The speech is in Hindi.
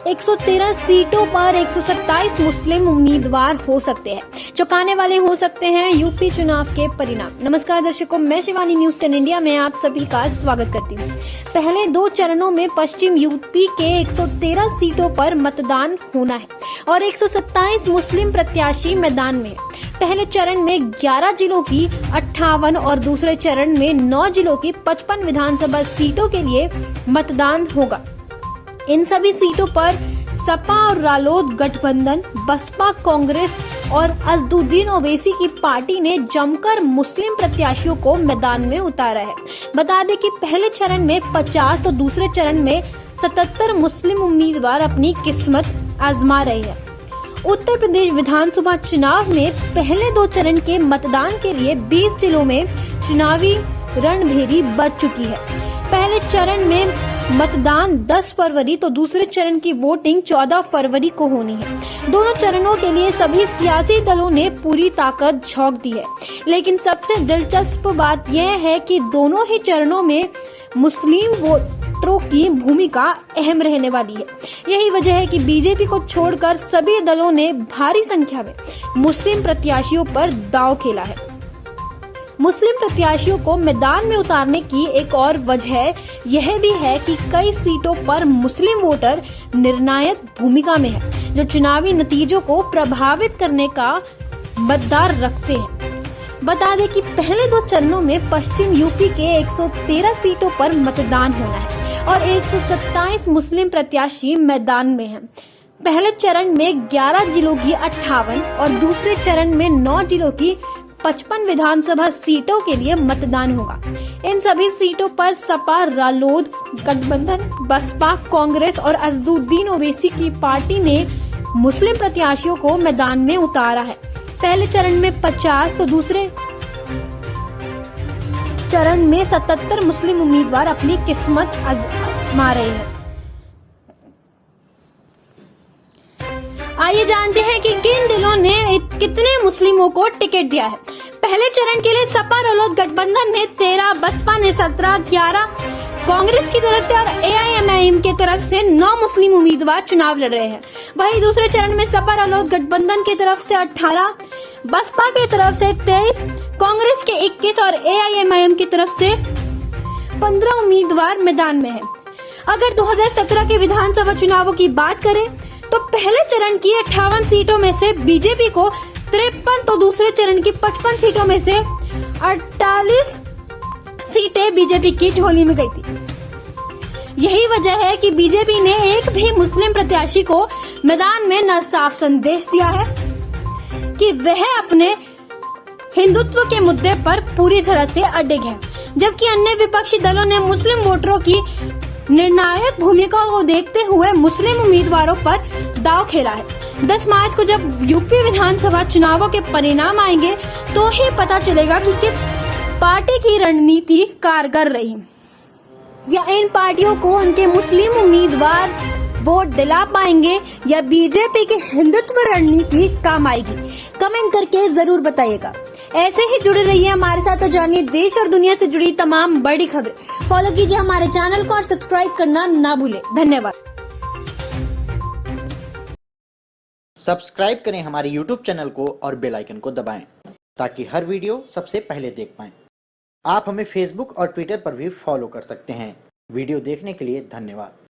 113 सीटों पर 127 मुस्लिम उम्मीदवार हो सकते हैं। चौंकाने वाले हो सकते हैं यूपी चुनाव के परिणाम। नमस्कार दर्शकों, मैं शिवानी न्यूज 10 इंडिया में आप सभी का स्वागत करती हूँ। पहले 2 चरणों में पश्चिम यूपी के 113 सीटों पर मतदान होना है और 127 मुस्लिम प्रत्याशी मैदान में है। पहले चरण में 11 जिलों की 58 और दूसरे चरण में 9 जिलों की 55 विधानसभा सीटों के लिए मतदान होगा। इन सभी सीटों पर सपा और रालोद गठबंधन, बसपा, कांग्रेस और असदुद्दीन ओवैसी की पार्टी ने जमकर मुस्लिम प्रत्याशियों को मैदान में उतारा है। बता दें कि पहले चरण में 50 तो दूसरे चरण में 77 मुस्लिम उम्मीदवार अपनी किस्मत आजमा रहे हैं। उत्तर प्रदेश विधानसभा चुनाव में पहले 2 चरण के मतदान के लिए 20 जिलों में चुनावी रणभेरी बज चुकी है। पहले चरण में मतदान 10 फरवरी तो दूसरे चरण की वोटिंग 14 फरवरी को होनी है। दोनों चरणों के लिए सभी सियासी दलों ने पूरी ताकत झोंक दी है, लेकिन सबसे दिलचस्प बात यह है कि दोनों ही चरणों में मुस्लिम वोटरों की भूमिका अहम रहने वाली है। यही वजह है कि बीजेपी को छोड़कर सभी दलों ने भारी संख्या में मुस्लिम प्रत्याशियों पर दांव खेला है। मुस्लिम प्रत्याशियों को मैदान में उतारने की एक और वजह यह भी है कि कई सीटों पर मुस्लिम वोटर निर्णायक भूमिका में है, जो चुनावी नतीजों को प्रभावित करने का मतदार रखते हैं। बता दें कि पहले 2 चरणों में पश्चिम यूपी के 113 सीटों पर मतदान होना है और 127 मुस्लिम प्रत्याशी मैदान में हैं। पहले चरण में 11 जिलों की 58 और दूसरे चरण में 9 जिलों की 55 विधानसभा सीटों के लिए मतदान होगा। इन सभी सीटों पर सपा, रालोद गठबंधन, बसपा, कांग्रेस और असदुद्दीन ओवैसी की पार्टी ने मुस्लिम प्रत्याशियों को मैदान में उतारा है। पहले चरण में 50 तो दूसरे चरण में 77 मुस्लिम उम्मीदवार अपनी किस्मत आजमा रहे हैं। आइए जानते हैं कि किन दलों ने कितने मुस्लिमों को टिकट दिया है। पहले चरण के लिए सपा रालोद गठबंधन ने 13, बसपा ने 17, 11 कांग्रेस की तरफ से और AIMIM की तरफ से 9 मुस्लिम उम्मीदवार चुनाव लड़ रहे हैं। वहीं दूसरे चरण में सपा रालोद गठबंधन की तरफ से 18, बसपा की तरफ से 23, कांग्रेस के 21 और AIMIM की तरफ से 15 उम्मीदवार मैदान में हैं। अगर 2017 के विधानसभा चुनावों की बात करें तो पहले चरण की 58 सीटों में से बीजेपी को 53 तो दूसरे चरण की 55 सीटों में से 48 सीटें बीजेपी की झोली में गई थी। यही वजह है कि बीजेपी ने एक भी मुस्लिम प्रत्याशी को मैदान में न साफ संदेश दिया है कि वह अपने हिंदुत्व के मुद्दे पर पूरी तरह से अडिग है, जबकि अन्य विपक्षी दलों ने मुस्लिम वोटरों की निर्णायक भूमिका को देखते हुए मुस्लिम उम्मीदवारों पर दांव खेला है। 10 मार्च को जब यूपी विधानसभा चुनावों के परिणाम आएंगे तो ही पता चलेगा कि किस पार्टी की रणनीति कारगर रही या इन पार्टियों को उनके मुस्लिम उम्मीदवार वोट दिला पाएंगे या बीजेपी की हिंदुत्व रणनीति काम आएगी। कमेंट करके जरूर बताइएगा। ऐसे ही जुड़े रहिए हमारे साथ और जानिए देश और दुनिया से जुड़ी तमाम बड़ी खबरें। फॉलो कीजिए हमारे चैनल को और सब्सक्राइब करना ना भूलें। धन्यवाद। सब्सक्राइब करें हमारे YouTube चैनल को और बेल आइकन को दबाएं ताकि हर वीडियो सबसे पहले देख पाएं। आप हमें Facebook और Twitter पर भी फॉलो कर सकते हैं। वीडियो देखने के लिए धन्यवाद।